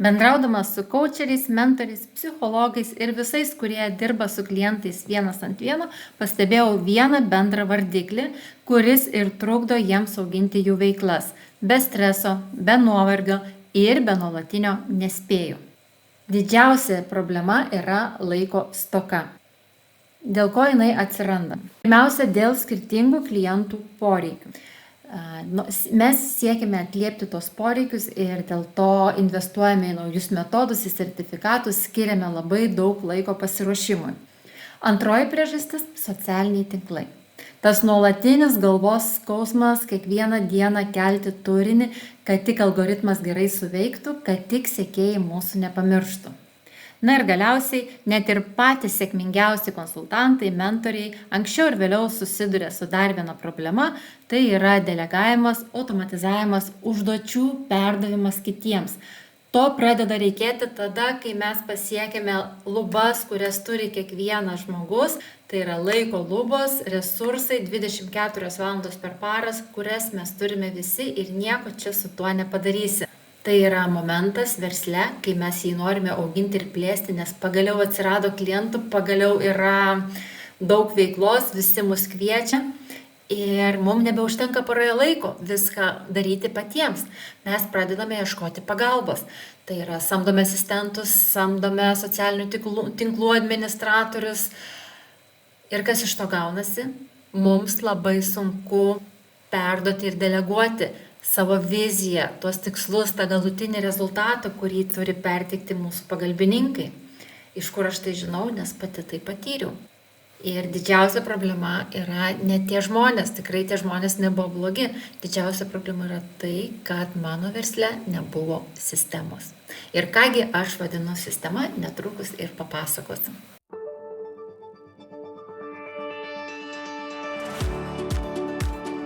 Bendraudamas su coacheriais, mentoriais, psichologais ir visais, kurie dirba su klientais vienas ant vieno, pastebėjau vieną bendrą vardiklį, kuris ir trukdo jiems auginti jų veiklas be streso, be nuovargio ir be nuolatinio nespėjų. Didžiausia problema yra laiko stoka. Dėl ko jinai atsiranda? Pirmiausia, dėl skirtingų klientų poreikių. Mes siekime atliepti tos poreikius ir dėl to investuojame į naujus metodus, į sertifikatus, skiriame labai daug laiko pasiruošimui. Antroji priežastis – socialiniai tinklai. Tas nuolatinis galvos skausmas, kiekvieną dieną kelti turinį, kad tik algoritmas gerai suveiktų, kad tik sekėjai mūsų nepamirštų. Na ir galiausiai, net ir patys sėkmingiausi konsultantai, mentoriai anksčiau ir vėliau susiduria su dar viena problema, tai yra delegavimas, automatizavimas, užduočių perdavimas kitiems. To pradeda reikėti tada, kai mes pasiekėme lubas, kurias turi kiekvienas žmogus, tai yra laiko lubos, resursai 24 valandos per paras, kurias mes turime visi ir nieko čia su tuo nepadarysi. Tai yra momentas versle, kai mes jį norime auginti ir plėsti, nes pagaliau atsirado klientų, pagaliau yra daug veiklos, visi mus kviečia ir mums nebeužtenka paroje laiko viską daryti patiems. Mes pradedame ieškoti pagalbos. Tai yra samdome asistentus, samdome socialinių tinklų administratorius. Ir kas iš to gaunasi? Mums labai sunku perduoti ir deleguoti savo viziją, tuos tikslus, tą galutinį rezultatą, kurį turi perteikti mūsų pagalbininkai. Iš kur aš tai žinau, nes pati tai patyriau. Ir didžiausia problema yra ne tie žmonės, tikrai tie žmonės nebuvo blogi. Didžiausia problema yra tai, kad mano versle nebuvo sistemos. Ir kągi aš vadinu sistema, netrukus ir papasakosiu.